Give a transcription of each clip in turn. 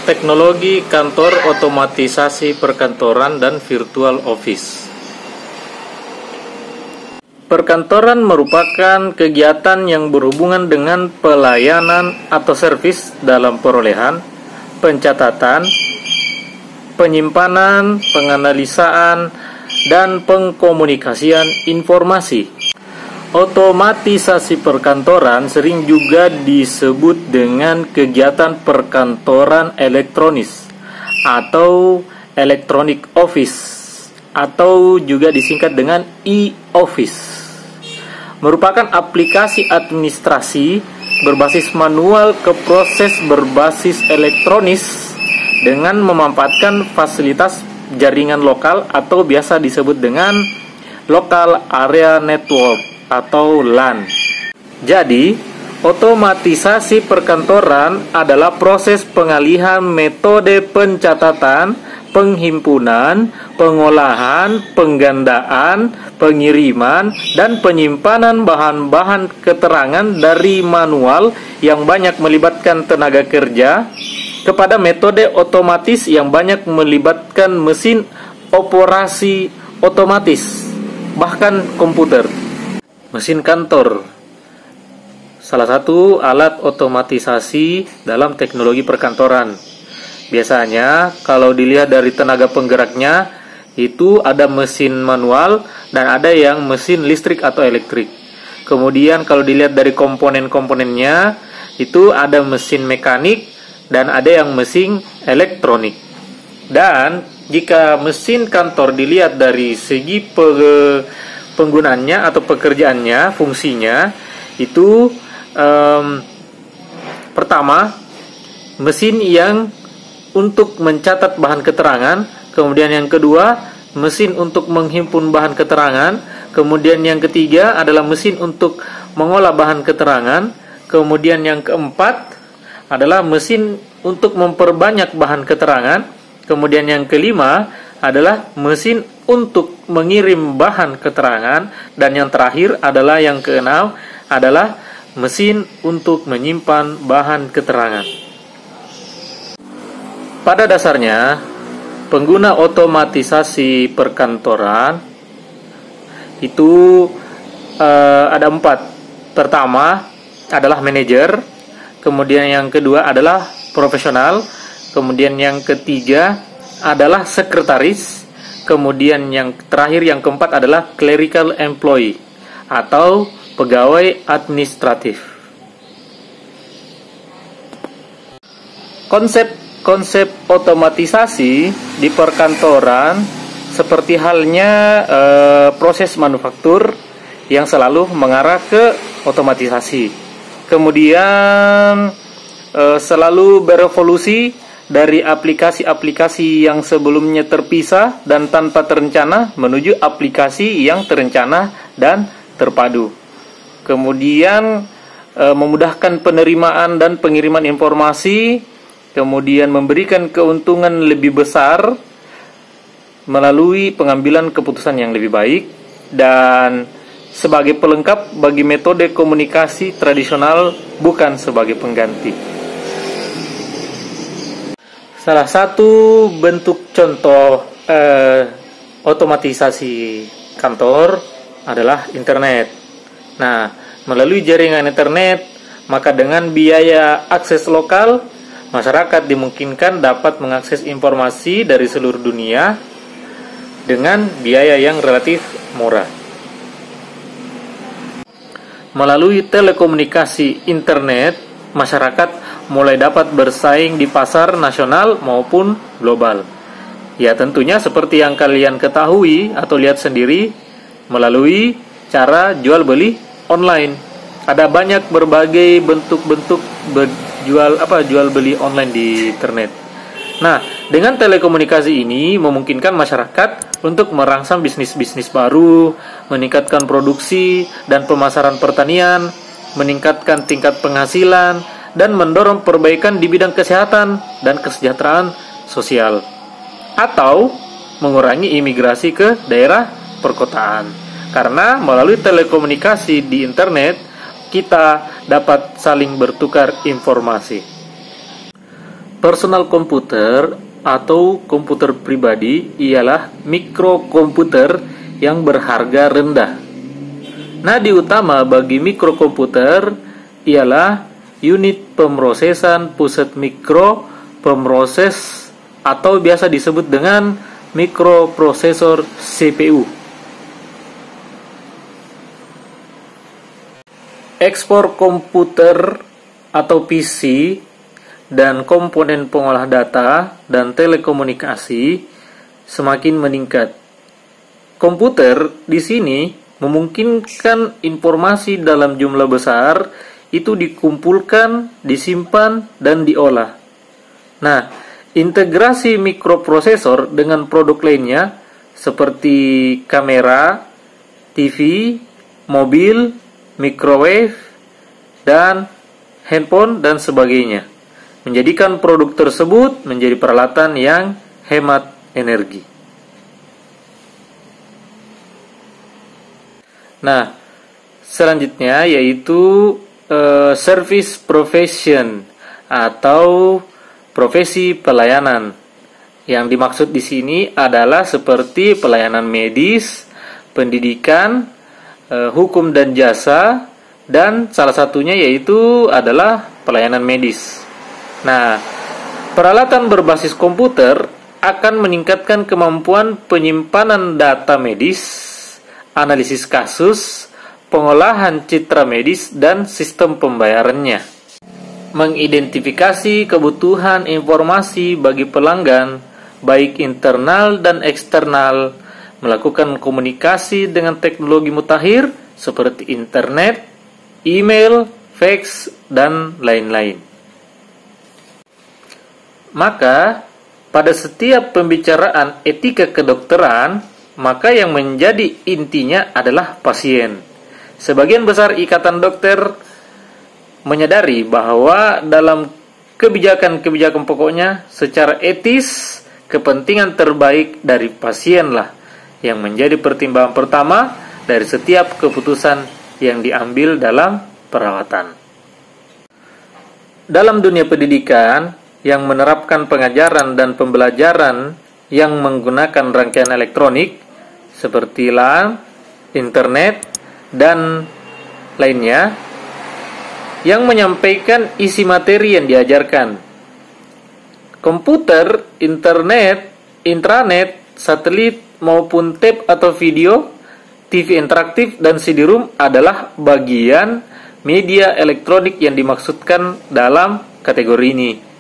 Teknologi kantor, otomatisasi perkantoran, dan virtual office. Perkantoran merupakan kegiatan yang berhubungan dengan pelayanan atau servis dalam perolehan, pencatatan, penyimpanan, penganalisaan, dan pengkomunikasian informasi. Otomatisasi perkantoran sering juga disebut dengan kegiatan perkantoran elektronis atau electronic office atau juga disingkat dengan e-office. Merupakan aplikasi administrasi berbasis manual ke proses berbasis elektronis dengan memanfaatkan fasilitas jaringan lokal atau biasa disebut dengan Local Area Network atau LAN. Jadi, otomatisasi perkantoran adalah proses pengalihan metode pencatatan, penghimpunan, pengolahan, penggandaan, pengiriman, dan penyimpanan bahan-bahan keterangan dari manual yang banyak melibatkan tenaga kerja kepada metode otomatis yang banyak melibatkan mesin operasi otomatis, bahkan komputer. Mesin kantor salah satu alat otomatisasi dalam teknologi perkantoran. Biasanya kalau dilihat dari tenaga penggeraknya itu ada mesin manual dan ada yang mesin listrik atau elektrik. Kemudian kalau dilihat dari komponen-komponennya itu ada mesin mekanik dan ada yang mesin elektronik. Dan jika mesin kantor dilihat dari segi penggunaannya atau pekerjaannya, fungsinya itu pertama, mesin yang untuk mencatat bahan keterangan, kemudian yang kedua, mesin untuk menghimpun bahan keterangan, kemudian yang ketiga adalah mesin untuk mengolah bahan keterangan, kemudian yang keempat adalah mesin untuk memperbanyak bahan keterangan, kemudian yang kelima adalah mesin untuk mengirim bahan keterangan, dan yang terakhir adalah yang keenam adalah mesin untuk menyimpan bahan keterangan. Pada dasarnya, pengguna otomatisasi perkantoran itu ada 4. Pertama adalah manajer, kemudian yang kedua adalah profesional, kemudian yang ketiga adalah sekretaris, kemudian yang terakhir yang keempat adalah clerical employee atau pegawai administratif. Konsep otomatisasi di perkantoran seperti halnya proses manufaktur yang selalu mengarah ke otomatisasi. Kemudian selalu berevolusi dari aplikasi-aplikasi yang sebelumnya terpisah dan tanpa terencana menuju aplikasi yang terencana dan terpadu. Kemudian memudahkan penerimaan dan pengiriman informasi, kemudian memberikan keuntungan lebih besar melalui pengambilan keputusan yang lebih baik, dan sebagai pelengkap bagi metode komunikasi tradisional, bukan sebagai pengganti. Salah satu bentuk contoh otomatisasi kantor adalah internet. Nah, melalui jaringan internet, maka dengan biaya akses lokal, masyarakat dimungkinkan dapat mengakses informasi dari seluruh dunia dengan biaya yang relatif murah. Melalui telekomunikasi internet, masyarakat mulai dapat bersaing di pasar nasional maupun global. Ya, tentunya seperti yang kalian ketahui atau lihat sendiri melalui cara jual beli online. Ada banyak berbagai bentuk-bentuk jual beli online di internet. Nah, dengan telekomunikasi ini memungkinkan masyarakat untuk merangsang bisnis-bisnis baru, meningkatkan produksi dan pemasaran pertanian, meningkatkan tingkat penghasilan, dan mendorong perbaikan di bidang kesehatan dan kesejahteraan sosial, atau mengurangi imigrasi ke daerah perkotaan. Karena melalui telekomunikasi di internet, kita dapat saling bertukar informasi. personal komputer atau komputer pribadi ialah mikrokomputer yang berharga rendah. Nadi utama bagi mikrokomputer ialah unit pemrosesan pusat mikro pemroses atau biasa disebut dengan mikroprosesor CPU. Ekspor komputer atau PC dan komponen pengolah data dan telekomunikasi semakin meningkat. Komputer di sini memungkinkan informasi dalam jumlah besar itu dikumpulkan, disimpan, dan diolah. Nah, integrasi mikroprosesor dengan produk lainnya seperti kamera, TV, mobil, microwave, dan handphone dan sebagainya menjadikan produk tersebut menjadi peralatan yang hemat energi. Nah, selanjutnya yaitu service profession atau profesi pelayanan. Yang dimaksud di sini adalah seperti pelayanan medis, pendidikan, hukum dan jasa, dan salah satunya yaitu adalah pelayanan medis. Nah, peralatan berbasis komputer akan meningkatkan kemampuan penyimpanan data medis, analisis kasus, pengolahan citra medis, dan sistem pembayarannya. Mengidentifikasi kebutuhan informasi bagi pelanggan, baik internal dan eksternal, melakukan komunikasi dengan teknologi mutakhir seperti internet, email, fax, dan lain-lain. Maka, pada setiap pembicaraan etika kedokteran, maka yang menjadi intinya adalah pasien. Sebagian besar ikatan dokter menyadari bahwa dalam kebijakan-kebijakan pokoknya secara etis, kepentingan terbaik dari pasienlah yang menjadi pertimbangan pertama dari setiap keputusan yang diambil dalam perawatan. Dalam dunia pendidikan yang menerapkan pengajaran dan pembelajaran yang menggunakan rangkaian elektronik seperti LAN, internet, dan lainnya yang menyampaikan isi materi yang diajarkan. Komputer, internet, intranet, satelit, maupun tape atau video, TV interaktif, dan CD-ROM adalah bagian media elektronik yang dimaksudkan dalam kategori ini.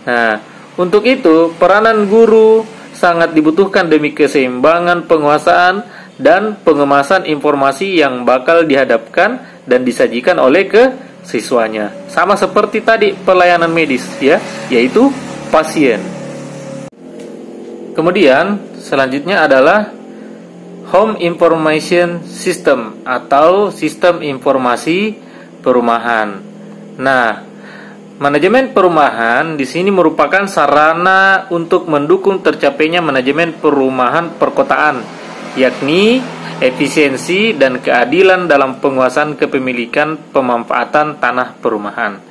Nah, untuk itu, peranan guru sangat dibutuhkan demi keseimbangan penguasaan dan pengemasan informasi yang bakal dihadapkan dan disajikan oleh siswanya. Sama seperti tadi pelayanan medis, ya, yaitu pasien. Kemudian, selanjutnya adalah Home Information System atau sistem informasi perumahan. Nah, manajemen perumahan di sini merupakan sarana untuk mendukung tercapainya manajemen perumahan perkotaan, yakni efisiensi dan keadilan dalam penguasaan kepemilikan pemanfaatan tanah perumahan.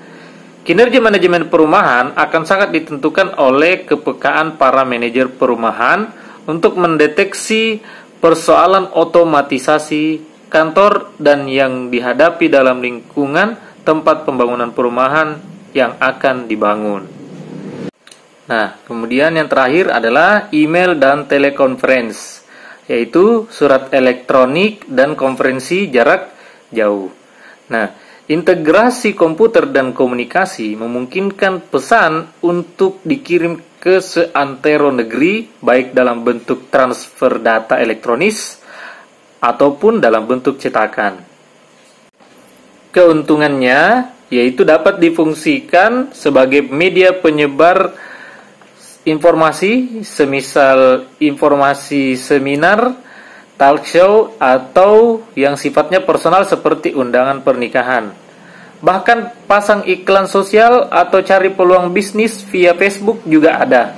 Kinerja manajemen perumahan akan sangat ditentukan oleh kepekaan para manajer perumahan untuk mendeteksi persoalan otomatisasi kantor dan yang dihadapi dalam lingkungan tempat pembangunan perumahan yang akan dibangun. Nah, kemudian yang terakhir adalah email dan telekonferensi, yaitu surat elektronik dan konferensi jarak jauh. Nah, integrasi komputer dan komunikasi memungkinkan pesan untuk dikirim ke seantero negeri, baik dalam bentuk transfer data elektronis ataupun dalam bentuk cetakan. Keuntungannya yaitu dapat difungsikan sebagai media penyebar informasi, semisal informasi seminar, talk show, atau yang sifatnya personal seperti undangan pernikahan. Bahkan pasang iklan sosial atau cari peluang bisnis via Facebook juga ada,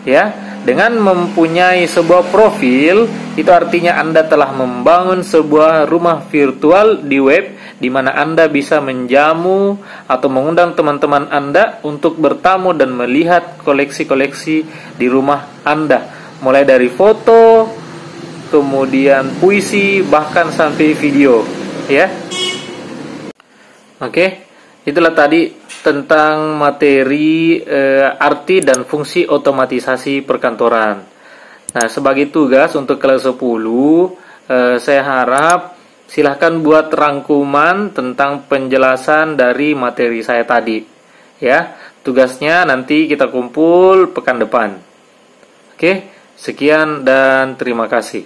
ya. Dengan mempunyai sebuah profil, itu artinya Anda telah membangun sebuah rumah virtual di web, di mana Anda bisa menjamu atau mengundang teman-teman Anda untuk bertamu dan melihat koleksi-koleksi di rumah Anda. Mulai dari foto, kemudian puisi, bahkan sampai video, ya. Oke, itulah tadi tentang materi arti dan fungsi otomatisasi perkantoran. Nah, sebagai tugas untuk kelas 10, saya harap silahkan buat rangkuman tentang penjelasan dari materi saya tadi. Ya, tugasnya nanti kita kumpul pekan depan. Oke, sekian dan terima kasih.